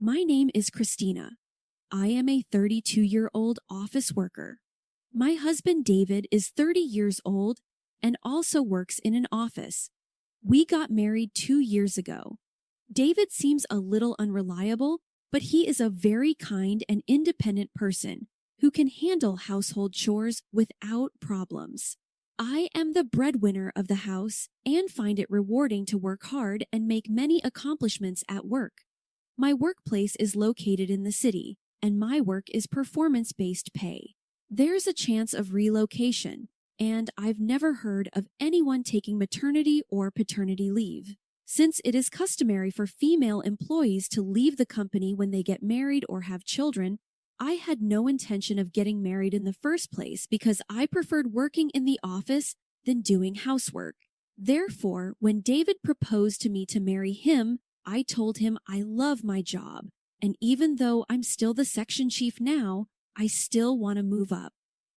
My name is Christina. I am a 32-year-old office worker. My husband David is 30 years old and also works in an office. We got married 2 years ago. David seems a little unreliable, but he is a very kind and independent person who can handle household chores without problems. I am the breadwinner of the house and find it rewarding to work hard and make many accomplishments at work. My workplace is located in the city, and my work is performance-based pay. There's a chance of relocation, and I've never heard of anyone taking maternity or paternity leave. Since it is customary for female employees to leave the company when they get married or have children, I had no intention of getting married in the first place because I preferred working in the office than doing housework. Therefore, when David proposed to me to marry him, I told him I love my job, and even though I'm still the section chief now, I still want to move up.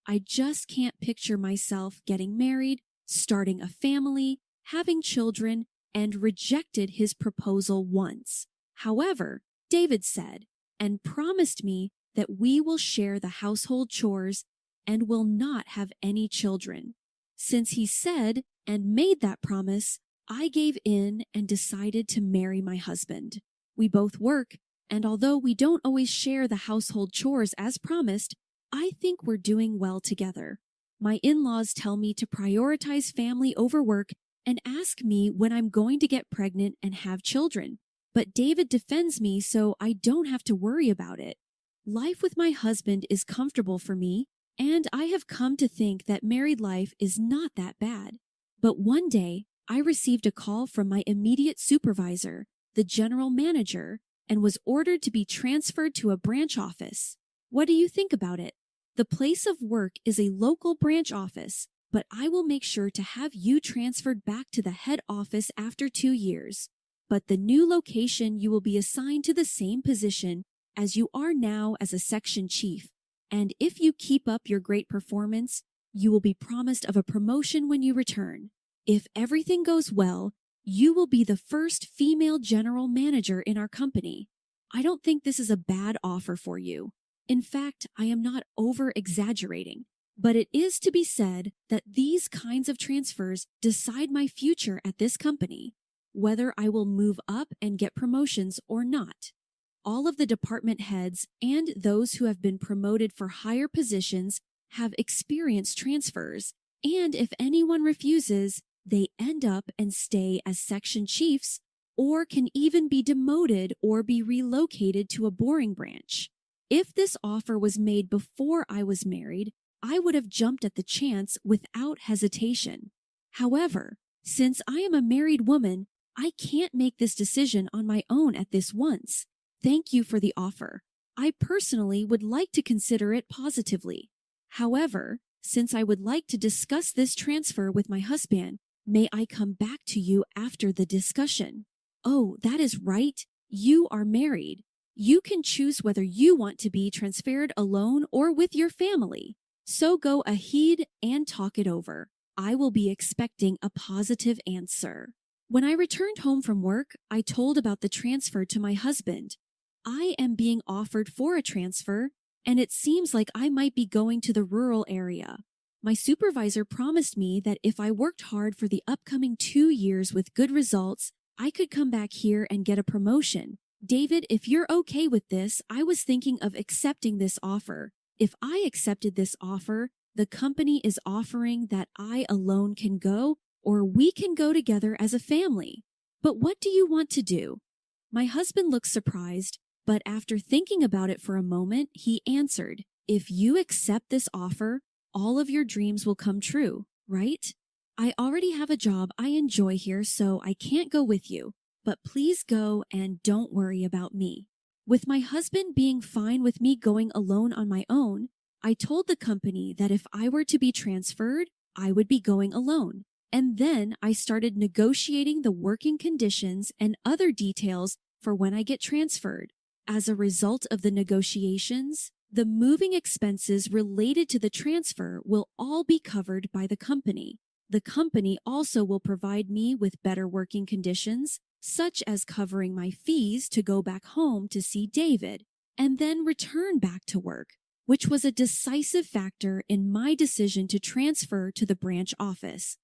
I just can't picture myself getting married, starting a family, having children, and rejected his proposal once. However, David said and promised me that we will share the household chores and will not have any children. Since he said and made that promise, I gave in and decided to marry my husband. We both work, and although we don't always share the household chores as promised, I think we're doing well together. My in-laws tell me to prioritize family over work and ask me when I'm going to get pregnant and have children. But David defends me so I don't have to worry about it. Life with my husband is comfortable for me, and I have come to think that married life is not that bad. But one day, I received a call from my immediate supervisor, the general manager, and was ordered to be transferred to a branch office. What do you think about it? The place of work is a local branch office, but I will make sure to have you transferred back to the head office after 2 years. But the new location you will be assigned to the same position as you are now as a section chief, and if you keep up your great performance, you will be promised of a promotion when you return. If everything goes well, you will be the first female general manager in our company. I don't think this is a bad offer for you. In fact, I am not over-exaggerating, but it is to be said that these kinds of transfers decide my future at this company, whether I will move up and get promotions or not. All of the department heads and those who have been promoted for higher positions have experienced transfers, and if anyone refuses, they end up and stay as section chiefs or can even be demoted or be relocated to a boring branch. If this offer was made before I was married, I would have jumped at the chance without hesitation. However, since I am a married woman, I can't make this decision on my own at this once. Thank you for the offer. I personally would like to consider it positively. However, since I would like to discuss this transfer with my husband, may I come back to you after the discussion? Oh, that is right. You are married. You can choose whether you want to be transferred alone or with your family. So go ahead and talk it over. I will be expecting a positive answer. When I returned home from work, I told about the transfer to my husband. I am being offered for a transfer, and it seems like I might be going to the rural area. My supervisor promised me that if I worked hard for the upcoming 2 years with good results, I could come back here and get a promotion. David, if you're okay with this, I was thinking of accepting this offer. If I accepted this offer, the company is offering that I alone can go, or we can go together as a family. But what do you want to do? My husband looked surprised, but after thinking about it for a moment, he answered, if you accept this offer, all of your dreams will come true, right? I already have a job I enjoy here, so I can't go with you, but please go and don't worry about me. With my husband being fine with me going alone on my own, I told the company that if I were to be transferred, I would be going alone. And then I started negotiating the working conditions and other details for when I get transferred. As a result of the negotiations, the moving expenses related to the transfer will all be covered by the company. The company also will provide me with better working conditions, such as covering my fees to go back home to see David and then return back to work, which was a decisive factor in my decision to transfer to the branch office.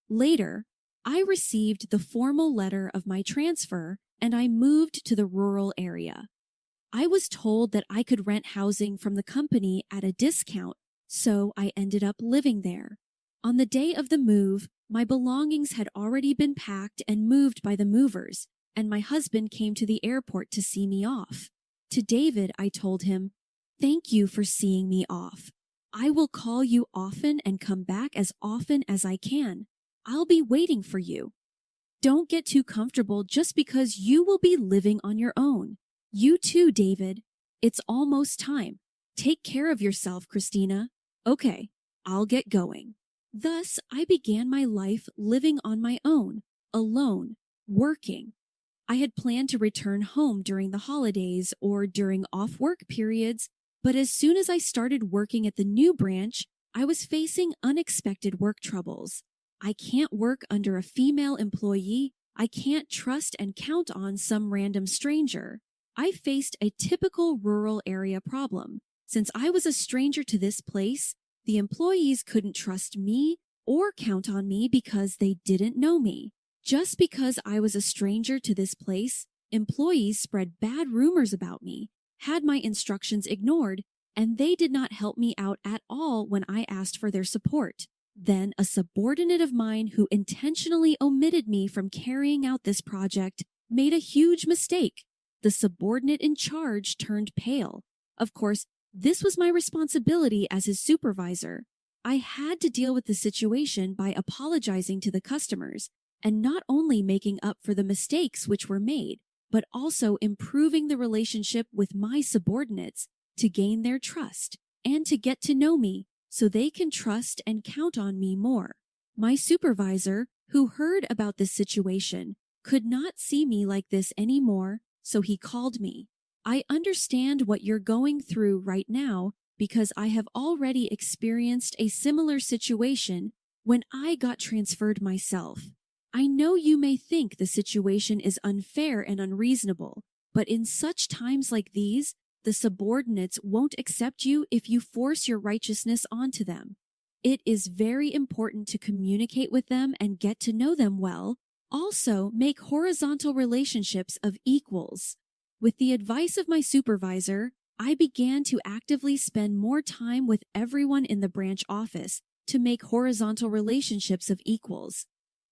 Later, I received the formal letter of my transfer and I moved to the rural area. I was told that I could rent housing from the company at a discount, so I ended up living there. On the day of the move, my belongings had already been packed and moved by the movers, and my husband came to the airport to see me off. To David, I told him, "Thank you for seeing me off. I will call you often and come back as often as I can. I'll be waiting for you. Don't get too comfortable just because you will be living on your own. You too, David. It's almost time. Take care of yourself, Christina. Okay, I'll get going." Thus, I began my life living on my own, alone, working. I had planned to return home during the holidays or during off-work periods, but as soon as I started working at the new branch, I was facing unexpected work troubles. I can't work under a female employee. I can't trust and count on some random stranger. I faced a typical rural area problem. Since I was a stranger to this place, the employees couldn't trust me or count on me because they didn't know me. Just because I was a stranger to this place, employees spread bad rumors about me, had my instructions ignored, and they did not help me out at all when I asked for their support. Then a subordinate of mine who intentionally omitted me from carrying out this project made a huge mistake. The subordinate in charge turned pale. Of course, this was my responsibility as his supervisor. I had to deal with the situation by apologizing to the customers and not only making up for the mistakes which were made, but also improving the relationship with my subordinates to gain their trust and to get to know me so they can trust and count on me more. My supervisor, who heard about this situation, could not see me like this anymore, so he called me. "I understand what you're going through right now because I have already experienced a similar situation when I got transferred myself. I know you may think the situation is unfair and unreasonable, but in such times like these, the subordinates won't accept you if you force your righteousness onto them. It is very important to communicate with them and get to know them well. Also, make horizontal relationships of equals." With the advice of my supervisor, I began to actively spend more time with everyone in the branch office to make horizontal relationships of equals.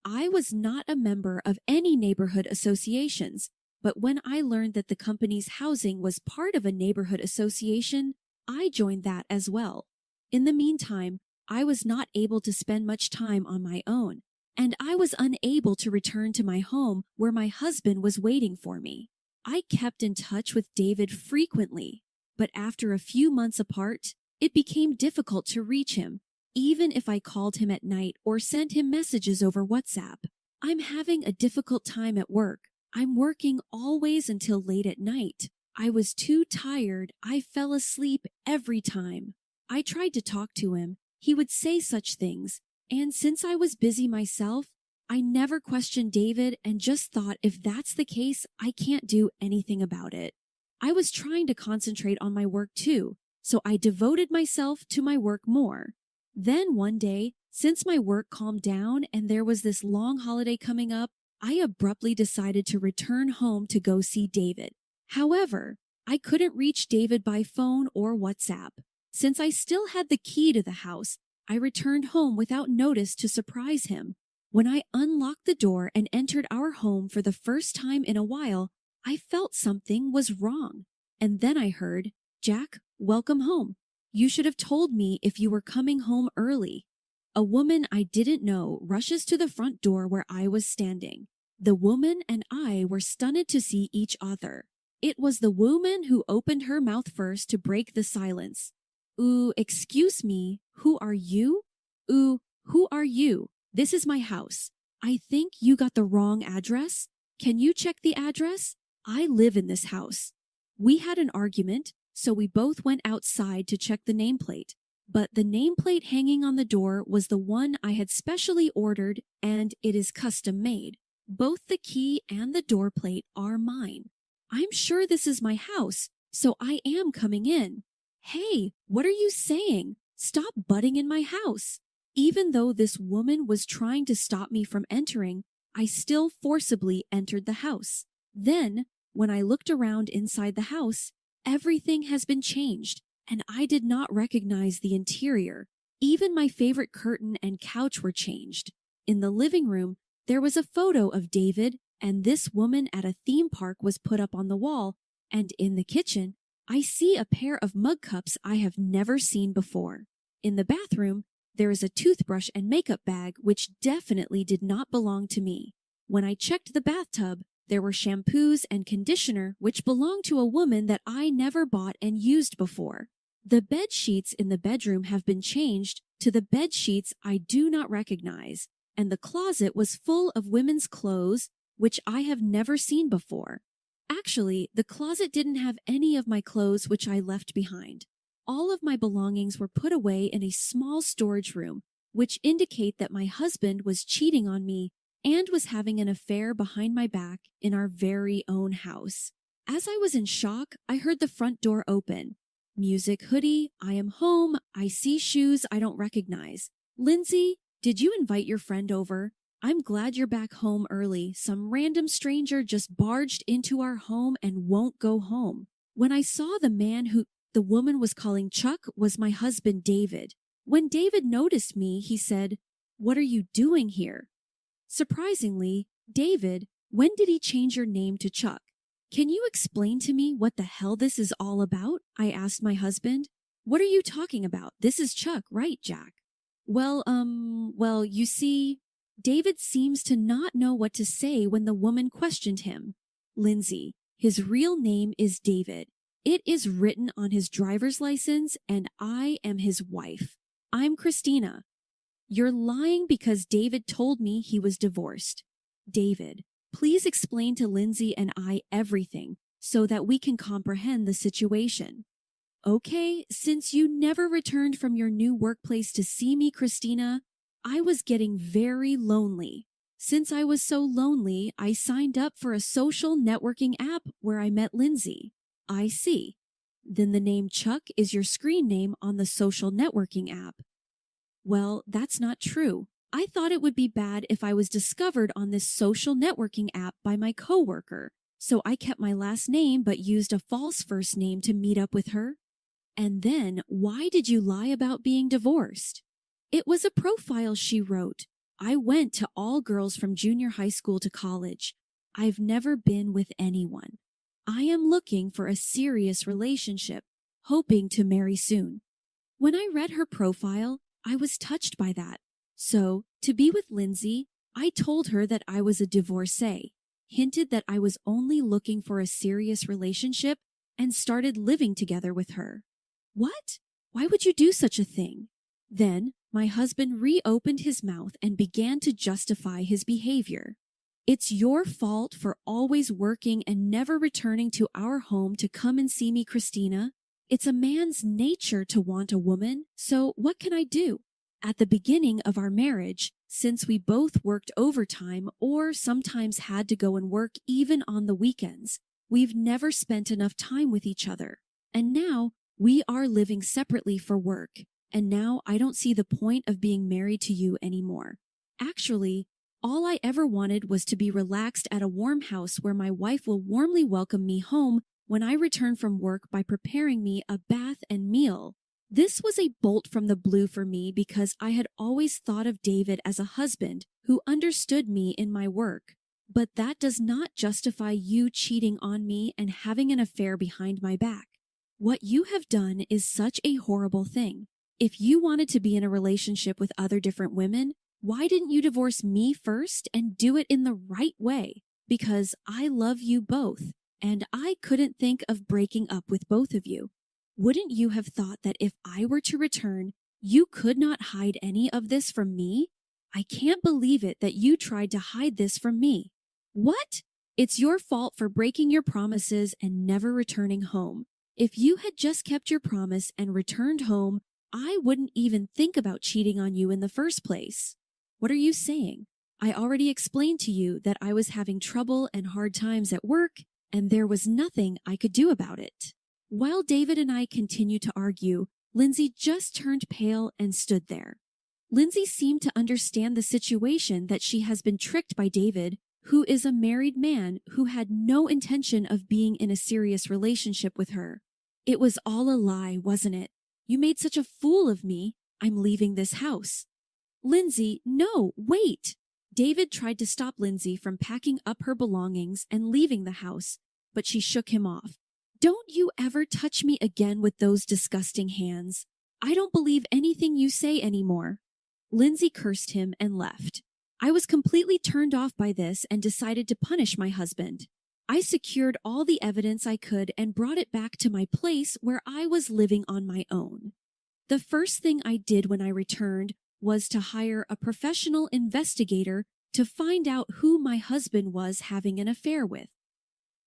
I was not a member of any neighborhood associations, but when I learned that the company's housing was part of a neighborhood association, I joined that as well. In the meantime, I was not able to spend much time on my own, and I was unable to return to my home where my husband was waiting for me. I kept in touch with David frequently, but after a few months apart, it became difficult to reach him, even if I called him at night or sent him messages over WhatsApp. "I'm having a difficult time at work. I'm working always until late at night. I was too tired. I fell asleep every time." I tried to talk to him. He would say such things, and since I was busy myself, I never questioned David and just thought if that's the case, I can't do anything about it. I was trying to concentrate on my work too, so I devoted myself to my work more. Then one day, since my work calmed down and there was this long holiday coming up, I abruptly decided to return home to go see David. However, I couldn't reach David by phone or WhatsApp. Since I still had the key to the house, I returned home without notice to surprise him. When I unlocked the door and entered our home for the first time in a while, I felt something was wrong. And then I heard, "Jack, welcome home. You should have told me if you were coming home early." A woman I didn't know rushes to the front door where I was standing. The woman and I were stunned to see each other. It was the woman who opened her mouth first to break the silence. Excuse me, who are you?" Who are you? This is my house. I think you got the wrong address. Can you check the address? I live in this house." We had an argument, so we both went outside to check the nameplate. But the nameplate hanging on the door was the one I had specially ordered, and it is custom made. Both the key and the door plate are mine. I'm sure this is my house, so I am coming in. Hey, what are you saying? Stop butting in my house. Even though this woman was trying to stop me from entering, I still forcibly entered the house. Then, when I looked around inside the house, everything has been changed, and I did not recognize the interior. Even my favorite curtain and couch were changed. In the living room, there was a photo of David and this woman at a theme park was put up on the wall, and in the kitchen, I see a pair of mug cups I have never seen before. In the bathroom, there is a toothbrush and makeup bag which definitely did not belong to me. When I checked the bathtub, there were shampoos and conditioner which belonged to a woman that I never bought and used before. The bed sheets in the bedroom have been changed to the bed sheets I do not recognize, and the closet was full of women's clothes which I have never seen before. Actually, the closet didn't have any of my clothes which I left behind. All of my belongings were put away in a small storage room, which indicate that my husband was cheating on me and was having an affair behind my back in our very own house. As I was in shock, I heard the front door open. Music, hoodie, I am home, I see shoes I don't recognize. Lindsay, did you invite your friend over? I'm glad you're back home early. Some random stranger just barged into our home and won't go home. When I saw the man who the woman was calling Chuck was my husband David. When David noticed me, he said, "What are you doing here?" Surprisingly, David, when did he change your name to Chuck? Can you explain to me what the hell this is all about? I asked my husband. What are you talking about? This is Chuck, right, Jack? Well, you see, David seems to not know what to say when the woman questioned him. Lindsay, his real name is David. It is written on his driver's license, and I am his wife. I'm Christina. You're lying because David told me he was divorced. David, please explain to Lindsay and I everything so that we can comprehend the situation. Okay, since you never returned from your new workplace to see me, Christina, I was getting very lonely. Since I was so lonely, I signed up for a social networking app where I met Lindsay. I see. Then the name Chuck is your screen name on the social networking app. Well, that's not true. I thought it would be bad if I was discovered on this social networking app by my coworker, so I kept my last name but used a false first name to meet up with her. And then, why did you lie about being divorced? It was a profile she wrote. I went to all girls from junior high school to college. I've never been with anyone. I am looking for a serious relationship, hoping to marry soon. When I read her profile, I was touched by that. So, to be with Lindsay, I told her that I was a divorcee, hinted that I was only looking for a serious relationship, and started living together with her. What? Why would you do such a thing? Then, my husband reopened his mouth and began to justify his behavior. It's your fault for always working and never returning to our home to come and see me, Christina. It's a man's nature to want a woman, so what can I do? At the beginning of our marriage, since we both worked overtime or sometimes had to go and work even on the weekends, we've never spent enough time with each other. And now we are living separately for work, and now I don't see the point of being married to you anymore. Actually, all I ever wanted was to be relaxed at a warm house where my wife will warmly welcome me home when I return from work by preparing me a bath and meal. This was a bolt from the blue for me because I had always thought of David as a husband who understood me in my work. But that does not justify you cheating on me and having an affair behind my back. What you have done is such a horrible thing. If you wanted to be in a relationship with other different women, why didn't you divorce me first and do it in the right way? Because I love you both, and I couldn't think of breaking up with both of you. Wouldn't you have thought that if I were to return, you could not hide any of this from me? I can't believe it that you tried to hide this from me. What? It's your fault for breaking your promises and never returning home. If you had just kept your promise and returned home, I wouldn't even think about cheating on you in the first place. What are you saying? I already explained to you that I was having trouble and hard times at work, and there was nothing I could do about it. While David and I continued to argue, Lindsay just turned pale and stood there. Lindsay seemed to understand the situation that she has been tricked by David, who is a married man who had no intention of being in a serious relationship with her. It was all a lie, wasn't it? You made such a fool of me. I'm leaving this house. Lindsay, no, wait! David tried to stop Lindsay from packing up her belongings and leaving the house, but she shook him off. Don't you ever touch me again with those disgusting hands. I don't believe anything you say anymore. Lindsay cursed him and left. I was completely turned off by this and decided to punish my husband. I secured all the evidence I could and brought it back to my place where I was living on my own. The first thing I did when I returned was to hire a professional investigator to find out who my husband was having an affair with.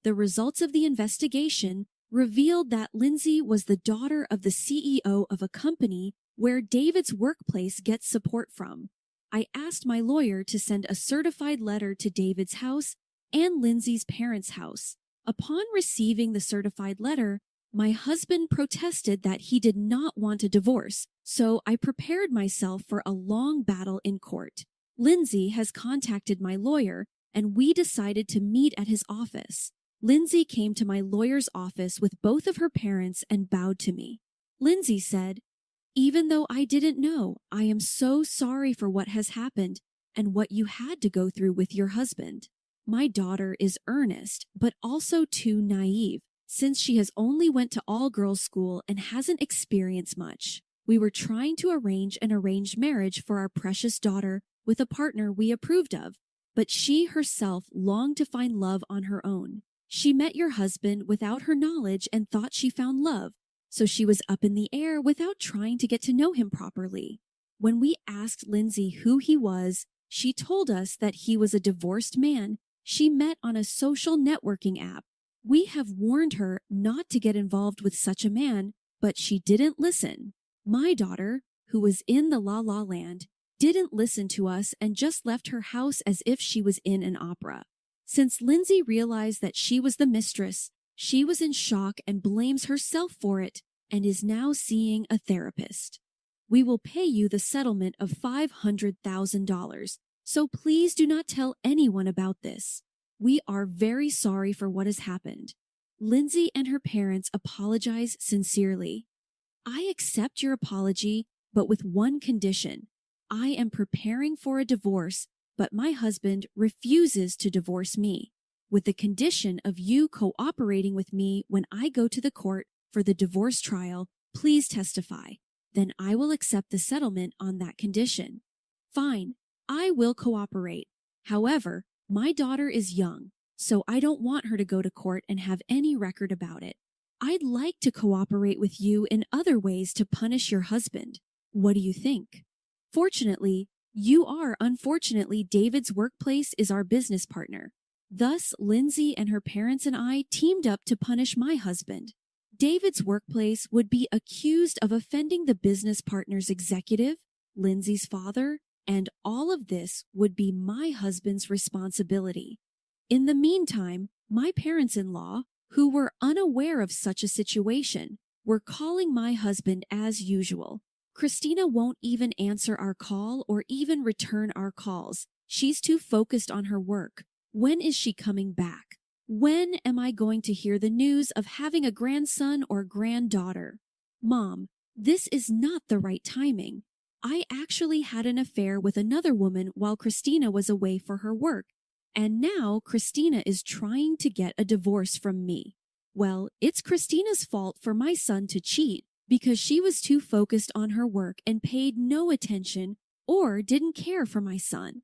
The results of the investigation revealed that Lindsay was the daughter of the CEO of a company where David's workplace gets support from. I asked my lawyer to send a certified letter to David's house and Lindsay's parents' house. Upon receiving the certified letter, my husband protested that he did not want a divorce, so I prepared myself for a long battle in court. Lindsay has contacted my lawyer, and we decided to meet at his office. Lindsay came to my lawyer's office with both of her parents and bowed to me. Lindsay said, "Even though I didn't know, I am so sorry for what has happened and what you had to go through with your husband. My daughter is earnest, but also too naive, since she has only went to all-girls school and hasn't experienced much. We were trying to arrange an arranged marriage for our precious daughter with a partner we approved of, but she herself longed to find love on her own. She met your husband without her knowledge and thought she found love, so she was up in the air without trying to get to know him properly. When we asked Lindsay who he was, she told us that he was a divorced man she met on a social networking app. We have warned her not to get involved with such a man, but she didn't listen. My daughter, who was in the La La Land, didn't listen to us and just left her house as if she was in an opera. Since Lindsay realized that she was the mistress, she was in shock and blames herself for it and is now seeing a therapist. We will pay you the settlement of $500,000, so please do not tell anyone about this. We are very sorry for what has happened. Lindsay and her parents apologize sincerely. I accept your apology, but with one condition. I am preparing for a divorce, but my husband refuses to divorce me, with the condition of you cooperating with me when I go to the court for the divorce trial. Please testify. Then I will accept the settlement on that condition. Fine, I will cooperate. However, my daughter is young, so I don't want her to go to court and have any record about it. I'd like to cooperate with you in other ways to punish your husband. What do you think? Fortunately, you are unfortunately David's workplace is our business partner. Thus, Lindsay and her parents and I teamed up to punish my husband. David's workplace would be accused of offending the business partner's executive, Lindsay's father, and all of this would be my husband's responsibility. In the meantime, my parents-in-law, who were unaware of such a situation, were calling my husband as usual. Christina won't even answer our call or even return our calls. She's too focused on her work. When is she coming back? When am I going to hear the news of having a grandson or granddaughter? Mom, this is not the right timing. I actually had an affair with another woman while Christina was away for her work, and now Christina is trying to get a divorce from me. Well, it's Christina's fault for my son to cheat because she was too focused on her work and paid no attention or didn't care for my son.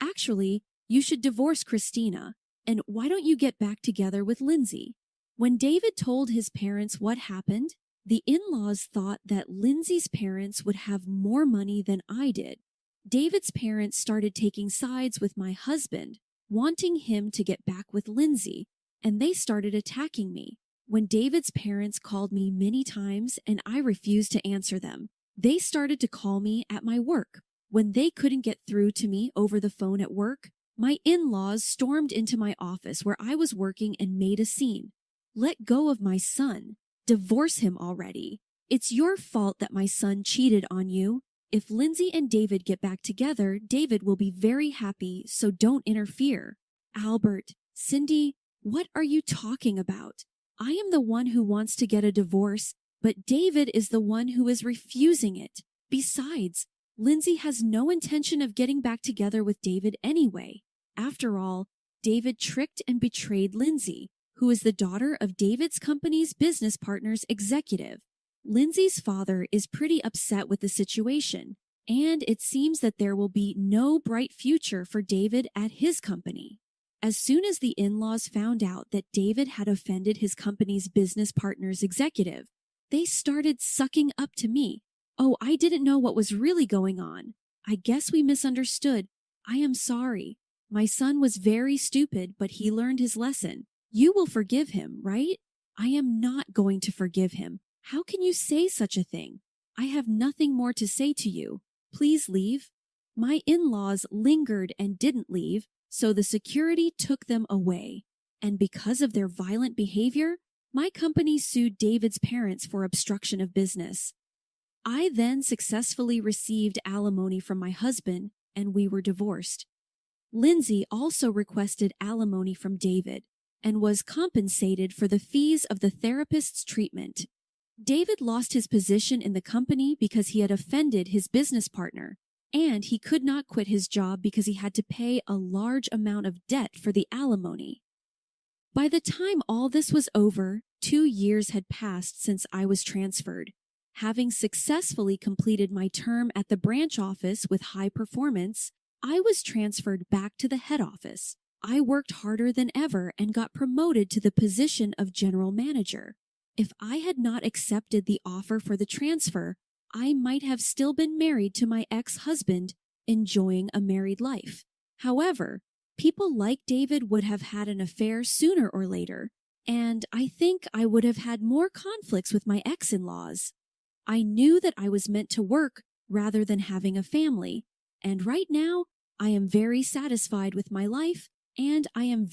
Actually, you should divorce Christina, and why don't you get back together with Lindsay? When David told his parents what happened, the in-laws thought that Lindsay's parents would have more money than I did. David's parents started taking sides with my husband, wanting him to get back with Lindsay, and they started attacking me. When David's parents called me many times and I refused to answer them, they started to call me at my work. When they couldn't get through to me over the phone at work, my in-laws stormed into my office where I was working and made a scene. Let go of my son. Divorce him already. It's your fault that my son cheated on you. If Lindsay and David get back together, David will be very happy, so don't interfere. Albert, Cindy, what are you talking about? I am the one who wants to get a divorce, but David is the one who is refusing it. Besides, Lindsay has no intention of getting back together with David anyway. After all, David tricked and betrayed Lindsay, who is the daughter of David's company's business partner's executive. Lindsay's father is pretty upset with the situation, and it seems that there will be no bright future for David at his company. As soon as the in-laws found out that David had offended his company's business partner's executive, they started sucking up to me. Oh, I didn't know what was really going on. I guess we misunderstood. I am sorry. My son was very stupid, but he learned his lesson. You will forgive him, right? I am not going to forgive him. How can you say such a thing? I have nothing more to say to you. Please leave. My in-laws lingered and didn't leave, so the security took them away. And because of their violent behavior, my company sued David's parents for obstruction of business. I then successfully received alimony from my husband, and we were divorced. Lindsay also requested alimony from David and was compensated for the fees of the therapist's treatment. David lost his position in the company because he had offended his business partner, and he could not quit his job because he had to pay a large amount of debt for the alimony. By the time all this was over, 2 years had passed since I was transferred. Having successfully completed my term at the branch office with high performance, I was transferred back to the head office. I worked harder than ever and got promoted to the position of general manager. If I had not accepted the offer for the transfer, I might have still been married to my ex-husband, enjoying a married life. However, people like David would have had an affair sooner or later, and I think I would have had more conflicts with my ex-in-laws. I knew that I was meant to work rather than having a family, and right now I am very satisfied with my life, and I am